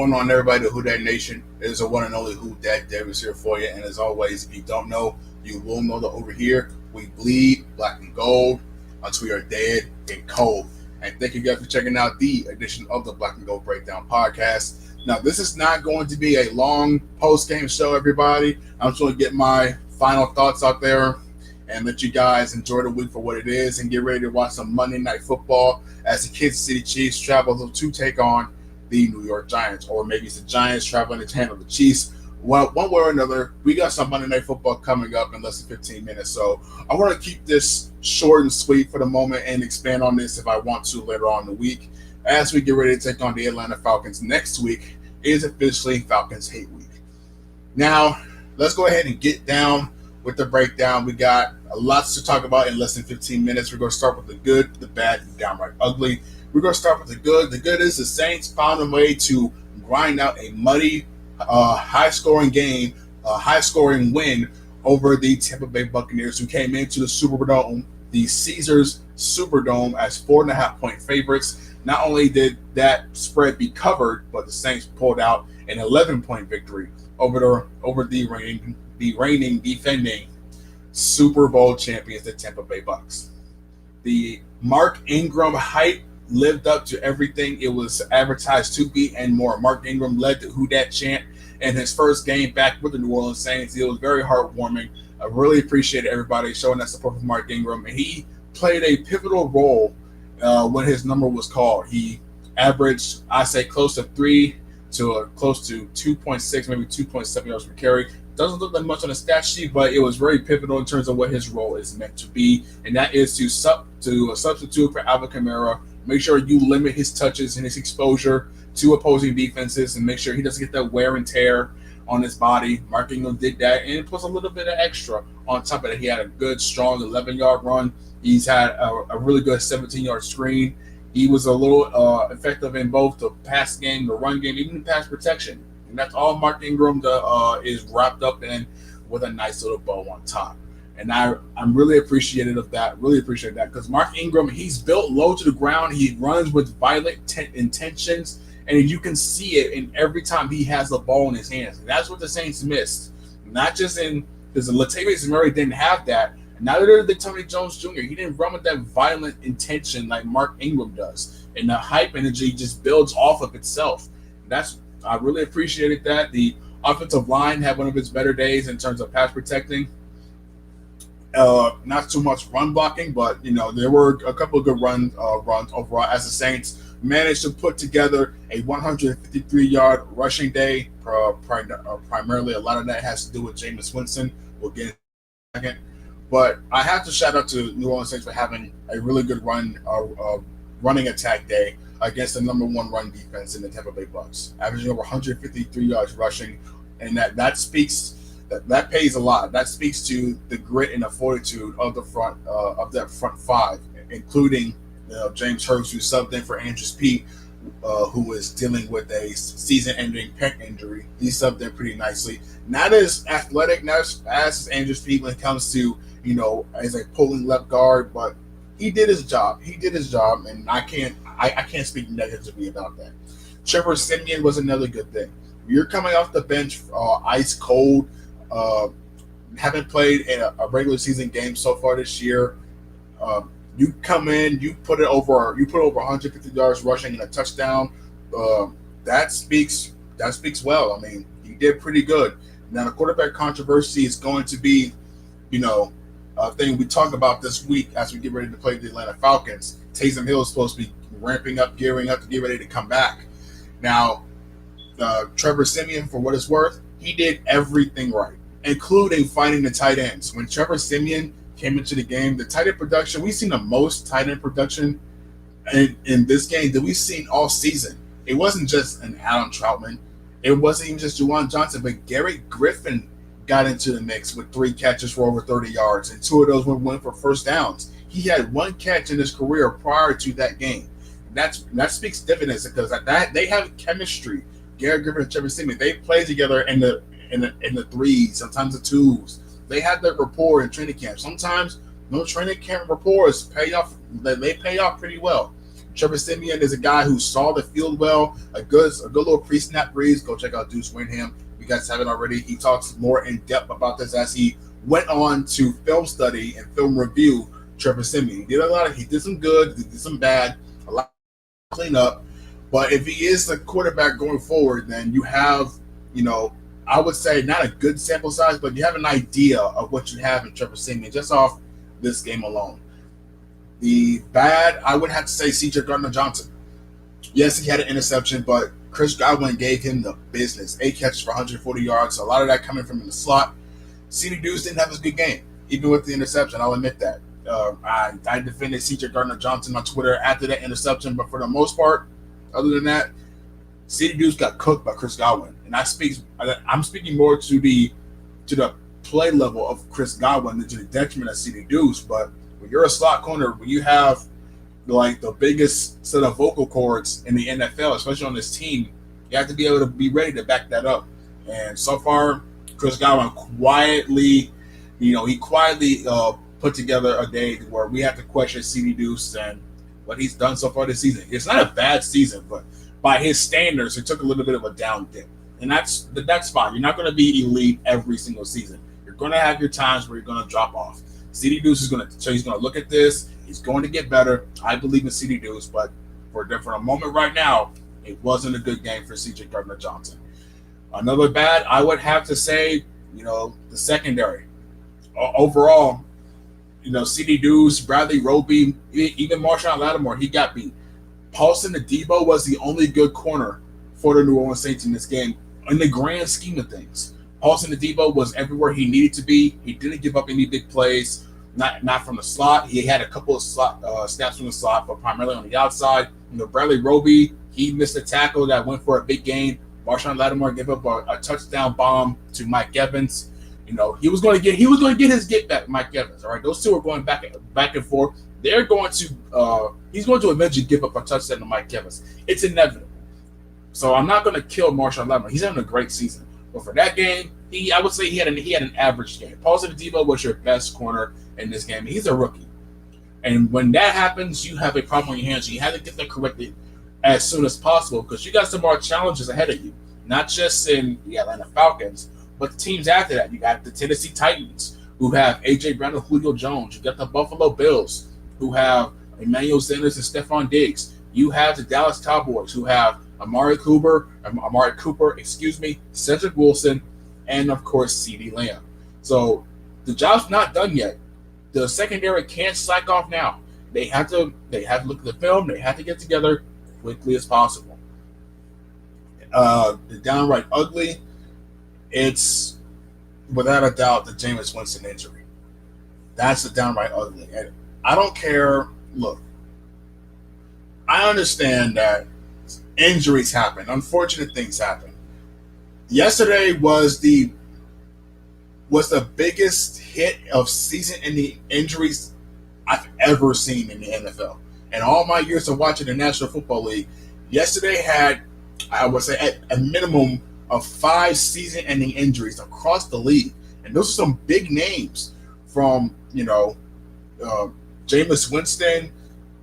going on, everybody? The Who Dat Nation. It is the one and only Who Dat Davis here for you. And as always, if you don't know, you will know that over here we bleed black and gold until we are dead and cold. And thank you guys for checking out the edition of the Black and Gold Breakdown podcast. Now, this is not going to be a long post-game show, everybody. I'm just going to get my final thoughts out there and let you guys enjoy the week for what it is and get ready to watch some Monday Night Football as the Kansas City Chiefs travel to take on the New York Giants, or maybe it's the Giants traveling to handle the Chiefs. Well, one way or another, we got some Monday Night Football coming up in less than 15 minutes. So I want to keep this short and sweet for the moment and expand on this if I want to later on in the week. As we get ready to take on the Atlanta Falcons next week, it is officially Falcons Hate Week. Now, let's go ahead and get down with the breakdown. We got a lot to talk about in less than 15 minutes. We're going to start with the good, the bad, and downright ugly. We're going to start with the good. The good is the Saints found a way to grind out a muddy, high-scoring game, high-scoring win over the Tampa Bay Buccaneers, who came into the Superdome, the Caesars Superdome, as 4.5-point favorites. Not only did that spread be covered, but the Saints pulled out an 11-point victory over the reigning, defending Super Bowl champions, the Tampa Bay Bucs. The Mark Ingram hype lived up to everything it was advertised to be and more. Mark Ingram led the Who Dat chant in his first game back with the New Orleans Saints. It was very heartwarming. I really appreciate everybody showing that support for Mark Ingram, and he played a pivotal role when his number was called. He averaged, I say, close to 2.6, maybe 2.7 yards per carry. Doesn't look like much on the stat sheet, but it was very pivotal in terms of what his role is meant to be, and that is to substitute for Alvin Kamara. Make sure you limit his touches and his exposure to opposing defenses, and make sure he doesn't get that wear and tear on his body. Mark Ingram did that, and plus a little bit of extra on top of it. He had a good, strong 11-yard run. He's had a really good 17-yard screen. He was a little effective in both the pass game, the run game, even the pass protection. And that's all Mark Ingram is wrapped up in, with a nice little bow on top. And I'm really appreciative of that. Really appreciate that, because Mark Ingram, he's built low to the ground. He runs with violent intentions, and you can see it in every time he has the ball in his hands. And that's what the Saints missed. Not just because Latavius Murray didn't have that. Neither did Tony Jones Jr. He didn't run with that violent intention like Mark Ingram does. And the hype energy just builds off of itself. I really appreciated that. The offensive line had one of its better days in terms of pass protecting. Not too much run blocking, but there were a couple of good runs overall as the Saints managed to put together a 153-yard rushing day. Primarily, a lot of that has to do with Jameis Winston. We'll get in a second. But I have to shout out to New Orleans Saints for having a really good running attack day against the number one run defense in the Tampa Bay Bucs, averaging over 153 yards rushing, and that pays a lot. That speaks to the grit and the fortitude of that front five, including James Hurst, who subbed in for Andrews Pete, who is dealing with a season-ending pec injury. He subbed in pretty nicely. Not as athletic, not as Andrews Pete when it comes to as a pulling left guard, but he did his job. And I can't speak negatively about that. Trevor Siemian was another good thing. You're coming off the bench, ice cold. Haven't played in a regular season game so far this year. You come in, you put over 150 yards rushing and a touchdown. That speaks well. I mean, he did pretty good. Now the quarterback controversy is going to be, a thing we talk about this week as we get ready to play the Atlanta Falcons. Taysom Hill is supposed to be gearing up to get ready to come back. Now, Trevor Siemian, for what it's worth, he did everything right, including finding the tight ends. When Trevor Siemian came into the game, the tight end production, we've seen the most tight end production in this game that we've seen all season. It wasn't just an Adam Troutman. It wasn't even just Juwan Johnson, but Garrett Griffin got into the mix with 3 catches for over 30 yards, and 2 of those went for first downs. He had 1 catch in his career prior to that game. That speaks dividends, because they have chemistry. Garrett Griffin and Trevor Siemian, they play together in the threes, sometimes the twos. They have that rapport in training camp. Sometimes those training camp rapports pay off. They pay off pretty well. Trevor Siemian is a guy who saw the field well, a good little pre-snap breeze. Go check out Deuce Winham. If you guys haven't already, he talks more in depth about this as he went on to film study and film review Trevor Siemian. He did some good, he did some bad, a lot of cleanup. But if he is the quarterback going forward, then you have, I would say not a good sample size, but you have an idea of what you have in Trevor Siemian just off this game alone. The bad, I would have to say C.J. Gardner-Johnson. Yes, he had an interception, but Chris Godwin gave him the business. 8 catches for 140 yards. So a lot of that coming from in the slot. CD Deuce didn't have his good game, even with the interception. I'll admit that. I defended C.J. Gardner-Johnson on Twitter after that interception, but for the most part, other than that, CD Deuce got cooked by Chris Godwin. And I'm speaking more to the play level of Chris Godwin than to the detriment of CD Deuce. But when you're a slot corner, when you have like the biggest set of vocal cords in the NFL, especially on this team, you have to be able to be ready to back that up. And so far, Chris Godwin quietly put together a day where we have to question CD Deuce and what he's done so far this season. It's not a bad season, but by his standards, it took a little bit of a down dip. And that's fine. You're not going to be elite every single season. You're going to have your times where you're going to drop off. CD Deuce he's going to look at this. He's going to get better. I believe in CD Deuce, but for a moment right now, it wasn't a good game for C.J. Gardner-Johnson. Another bad, I would have to say, the secondary. Overall, CD Deuce, Bradley Roby, even Marshawn Lattimore, he got beat. Paulson Adebo was the only good corner for the New Orleans Saints in this game in the grand scheme of things. Paulson Adebo was everywhere he needed to be. He didn't give up any big plays, not from the slot. He had a couple of snaps from the slot, but primarily on the outside. Bradley Roby, he missed a tackle that went for a big gain. Marshawn Lattimore gave up a touchdown bomb to Mike Evans. He was going to get his get back, Mike Evans. All right, those two are going back and forth. He's going to eventually give up a touchdown to Mike Evans. It's inevitable. So I'm not going to kill Marshawn Lattimore. He's having a great season. But for that game, I would say he had an average game. Paulson Adebo was your best corner in this game. He's a rookie. And when that happens, you have a problem on your hands. You have to get that corrected as soon as possible because you got some more challenges ahead of you. Not just in the Atlanta Falcons, but the teams after that. You got the Tennessee Titans, who have A.J. Brown and Julio Jones. You got the Buffalo Bills, who have Emmanuel Sanders and Stephon Diggs. You have the Dallas Cowboys, who have Amari Cooper, Cedric Wilson, and of course CeeDee Lamb. So the job's not done yet. The secondary can't slack off now. They have to look at the film. They have to get together quickly as possible. The downright ugly, it's without a doubt the Jameis Winston injury. That's the downright ugly. And I don't care. Look, I understand that injuries happen. Unfortunate things happen. Yesterday was the biggest hit of season-ending injuries I've ever seen in the NFL. And all my years of watching the National Football League, yesterday had, I would say, at a minimum of 5 season-ending injuries across the league. And those are some big names from, Jameis Winston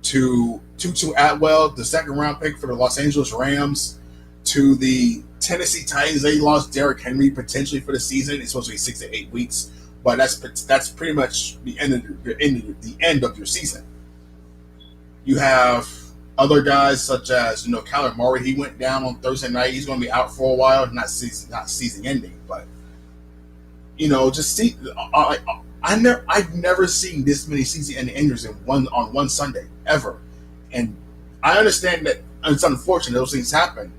to Tutu Atwell, the second-round pick for the Los Angeles Rams, to the Tennessee Titans. They lost Derrick Henry potentially for the season. It's supposed to be 6 to 8 weeks, but that's pretty much the end of your season. You have other guys such as Kyler Murray. He went down on Thursday night. He's going to be out for a while. Not season ending, but just see. I've never seen this many season-ending injuries on one Sunday ever, and I understand that it's unfortunate those things happen.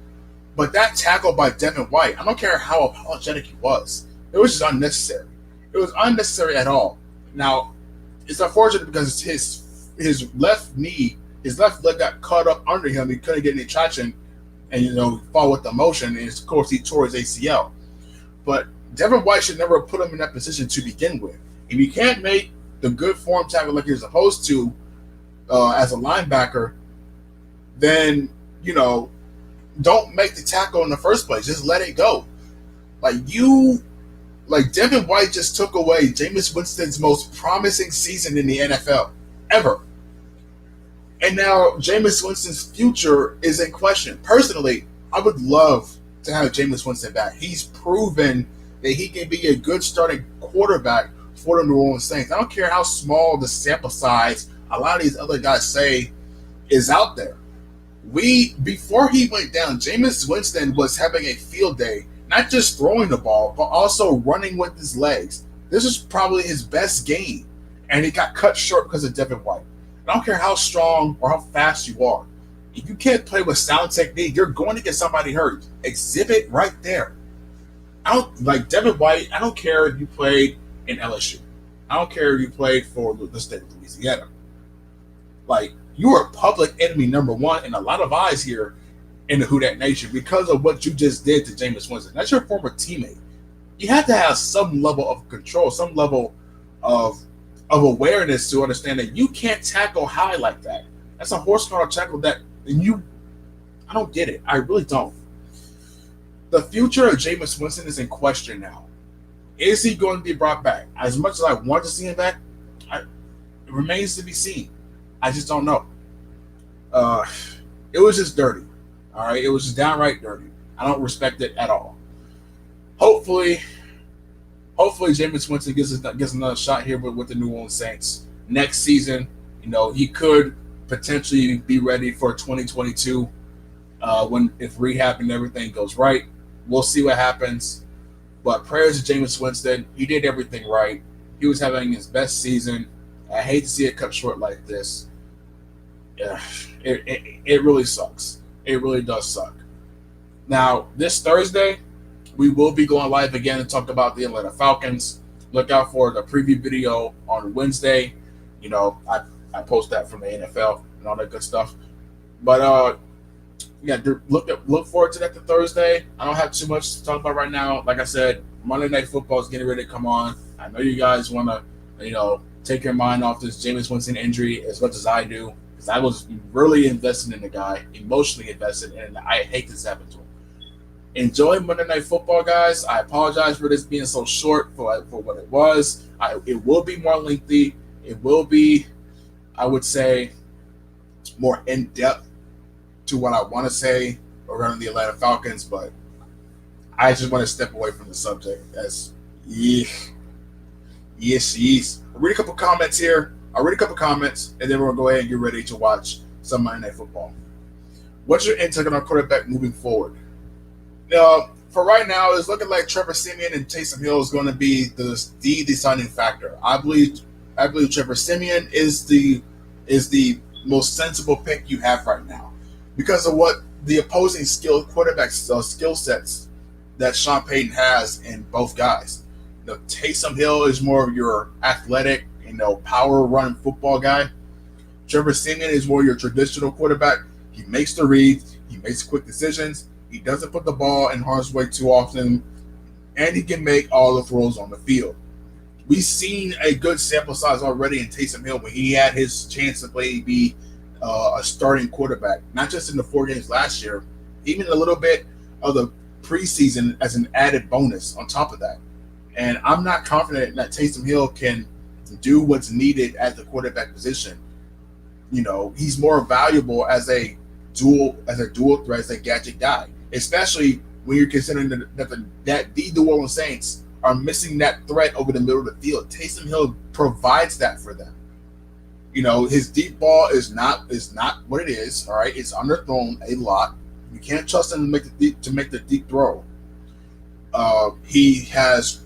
But that tackle by Devin White, I don't care how apologetic he was. It was just unnecessary. It was unnecessary at all. Now, it's unfortunate because his left leg got caught up under him. He couldn't get any traction and, fall with the motion. And, of course, he tore his ACL. But Devin White should never have put him in that position to begin with. If you can't make the good form tackle like you're supposed to as a linebacker, then, don't make the tackle in the first place. Just let it go. Devin White just took away Jameis Winston's most promising season in the NFL ever. And now Jameis Winston's future is in question. Personally, I would love to have Jameis Winston back. He's proven that he can be a good starting quarterback for the New Orleans Saints. I don't care how small the sample size a lot of these other guys say is out there. Before he went down, Jameis Winston was having a field day, not just throwing the ball, but also running with his legs. This is probably his best game, and he got cut short because of Devin White. I don't care how strong or how fast you are. If you can't play with sound technique, you're going to get somebody hurt. Exhibit right there. I don't like Devin White. I don't care if you played in LSU. I don't care if you played for the state of Louisiana. Like, you are public enemy number one in a lot of eyes here in the Who Dat Nation because of what you just did to Jameis Winston. That's your former teammate. You have to have some level of control, some level of awareness to understand that you can't tackle high like that. That's a horsepower tackle that I don't get it. I really don't. The future of Jameis Winston is in question now. Is he going to be brought back? As much as I want to see him back, it remains to be seen. I just don't know. It was just dirty. All right, it was just downright dirty. I don't respect it at all. Hopefully, Jameis Winston gets another shot here with the New Orleans Saints next season. You know, he could potentially be ready for 2022 if rehab and everything goes right. We'll see what happens. But prayers to Jameis Winston. He did everything right. He was having his best season. I hate to see it cut short like this. Yeah, it really sucks. It really does suck. Now, this Thursday, we will be going live again and talk about the Atlanta Falcons. Look out for the preview video on Wednesday. You know, I post that from the NFL and all that good stuff. But yeah, look forward to that Thursday. I don't have too much to talk about right now. Like I said, Monday Night Football is getting ready to come on. I know you guys want to, take your mind off this Jameis Winston injury as much as I do, because I was really invested in the guy, emotionally invested, and I hate this happened to him. Enjoy Monday Night Football, guys. I apologize for this being so short for what it was. It will be more lengthy. It will be, I would say, more in-depth to what I want to say around the Atlanta Falcons, but I just want to step away from the subject as yes. I'll read a couple comments here. And then we're going to go ahead and get ready to watch some Monday Night Football. What's your intake on our quarterback moving forward? For right now, it's looking like Trevor Siemian and Taysom Hill is going to be the deciding factor. I believe Trevor Siemian is the most sensible pick you have right now because of what the opposing quarterback skill sets that Sean Payton has in both guys. Taysom Hill is more of your athletic, power run football guy. Trevor Siemian is more your traditional quarterback. He makes the reads. He makes quick decisions. He doesn't put the ball in harm's way too often, and he can make all the throws on the field. We've seen a good sample size already in Taysom Hill when he had his chance to be a starting quarterback, not just in the 4 games last year, even a little bit of the preseason as an added bonus on top of that. And I'm not confident that Taysom Hill can do what's needed at the quarterback position. He's more valuable as a dual threat, as a gadget guy, especially when you're considering that the New Orleans Saints are missing that threat over the middle of the field. Taysom Hill provides that for them. His deep ball is not what it is. All right, it's underthrown a lot. You can't trust him to make the deep throw. He has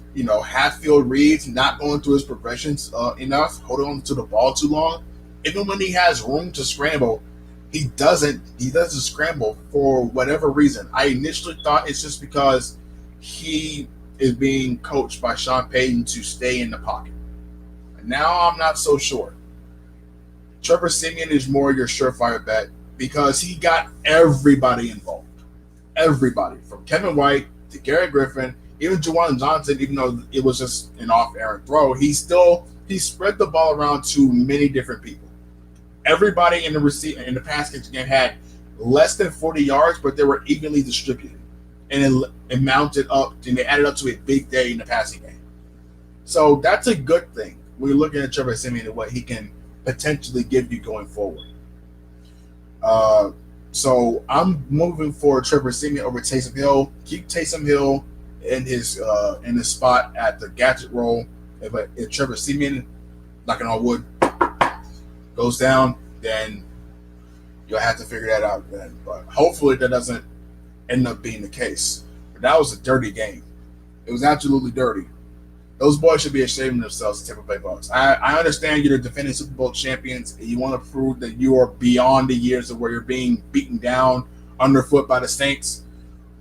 half-field reads, not going through his progressions enough, holding on to the ball too long. Even when he has room to scramble, he doesn't scramble for whatever reason. I initially thought it's just because he is being coached by Sean Payton to stay in the pocket. And now I'm not so sure. Trevor Siemian is more your surefire bet because he got everybody involved. Everybody, from Kevin White to Garrett Griffin, even Juwan Johnson, even though it was just an off-errant throw, he spread the ball around to many different people. Everybody in the pass catching game had less than 40 yards, but they were evenly distributed, and it mounted up, and they added up to a big day in the passing game. So that's a good thing when you're looking at Trevor Siemian and what he can potentially give you going forward. So I'm moving for Trevor Siemian over Taysom Hill. Keep Taysom Hill in his spot at the gadget role. If Trevor Siemian, knocking on wood, goes down, then you'll have to figure that out then. But hopefully that doesn't end up being the case. But that was a dirty game. It was absolutely dirty. Those boys should be ashamed of themselves, the Tampa Bay Bucs. I understand you're the defending Super Bowl champions and you want to prove that you are beyond the years of where you're being beaten down underfoot by the Saints.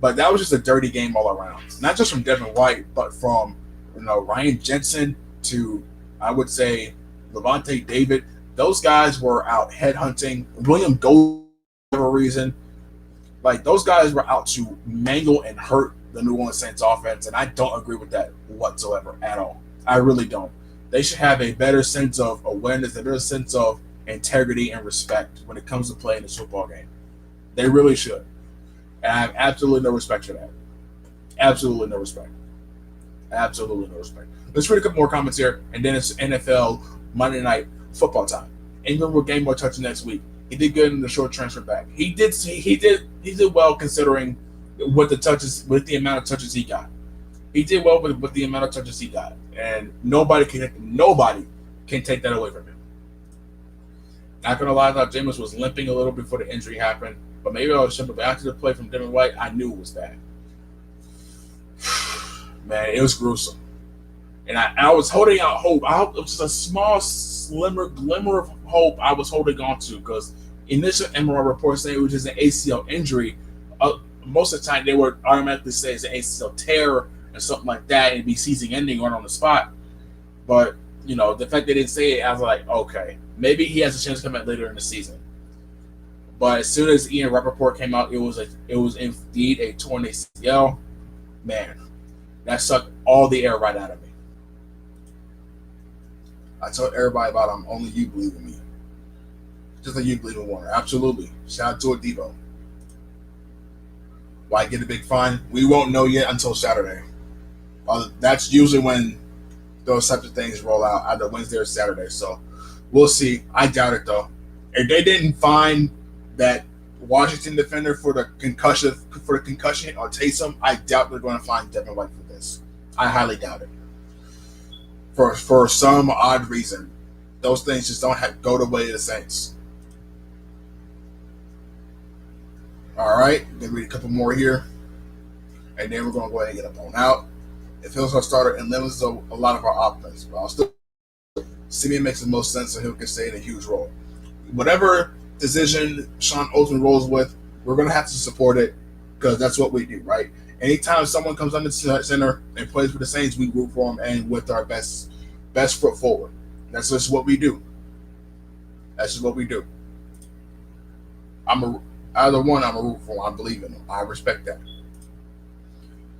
But that was just a dirty game all around. Not just from Devin White, but from Ryan Jensen to, I would say, Levante David. Those guys were out headhunting. William Gold, for whatever reason. Like, those guys were out to mangle and hurt the New Orleans Saints offense, and I don't agree with that whatsoever at all. I really don't. They should have a better sense of awareness, a better sense of integrity and respect when it comes to playing this football game. They really should. And I have absolutely no respect for that. Absolutely no respect. Absolutely no respect. Let's read a couple more comments here, and then it's NFL Monday Night Football time. Ingram will gain more touches next week. He did good in the short transfer back. He did well considering with the amount of touches he got. He did well with the amount of touches he got, and nobody can take that away from him. Not gonna lie, I thought Jameis was limping a little before the injury happened, but maybe I was tripping. But after the play from Devin White, I knew it was bad. Man, it was gruesome, and I was holding out hope. It was just a small glimmer of hope I was holding on to, because initial MRI reports say it was just an ACL injury. Most of the time, they would automatically say it's an ACL tear or something like that, and it'd be season ending right on the spot. But the fact they didn't say it, I was like, okay, maybe he has a chance to come back later in the season. But as soon as Ian Rappaport came out, it was indeed a torn ACL. Man, that sucked all the air right out of me. I told everybody about him. Only you believe in me. Just like you believe in Warner. Absolutely. Shout out to Adebo. Why get a big fine? We won't know yet until Saturday. That's usually when those types of things roll out, either Wednesday or Saturday. So we'll see. I doubt it, though. If they didn't find that Washington defender for the concussion or Taysom, I doubt they're going to find Devin White for this. I highly doubt it. For some odd reason, those things just don't go the way of the Saints. All right, gonna read a couple more here, and then we're gonna go ahead and get up on out. If Hill's our starter and limits a lot of our offense, but I'll still Simeon makes the most sense, so Hill can stay in a huge role. Whatever decision Sean Oldham rolls with, we're gonna have to support it because that's what we do, right? Anytime someone comes under the center and plays for the Saints, we root for them and with our best foot forward. That's just what we do. That's just what we do. Either one, I'm a root for. I believe in him. I respect that.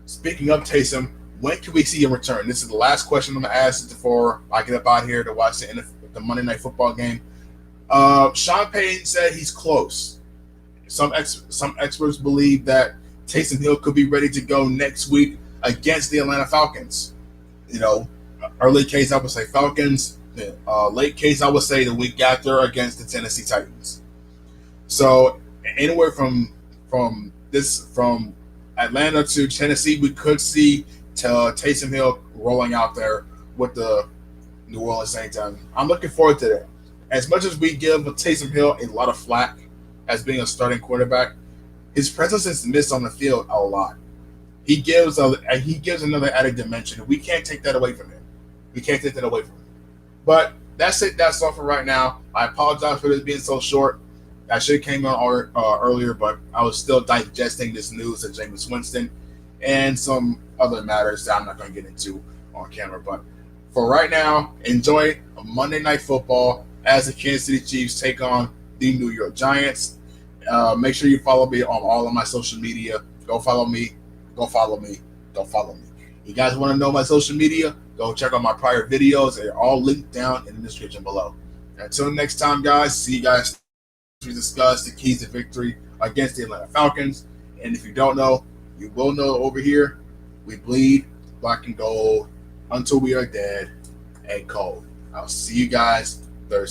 Speaking of Taysom, when can we see him return? This is the last question I'm going to ask before I get up out here to watch the Monday Night Football game. Sean Payton said he's close. Some experts believe that Taysom Hill could be ready to go next week against the Atlanta Falcons. Early case I would say Falcons. Late case I would say the week after against the Tennessee Titans. So anywhere from Atlanta to Tennessee, we could see Taysom Hill rolling out there with the New Orleans Saints. I'm looking forward to that. As much as we give Taysom Hill a lot of flack as being a starting quarterback, his presence is missed on the field a lot. He gives another added dimension. We can't take that away from him. But that's it. That's all for right now. I apologize for this being so short. I should have came on earlier, but I was still digesting this news of Jameis Winston and some other matters that I'm not going to get into on camera. But for right now, enjoy Monday Night Football as the Kansas City Chiefs take on the New York Giants. Make sure you follow me on all of my social media. Go follow me. You guys want to know my social media? Go check out my prior videos. They're all linked down in the description below. Until next time, guys, see you guys. We discuss the keys to victory against the Atlanta Falcons. And if you don't know, you will know over here. We bleed black and gold until we are dead and cold. I'll see you guys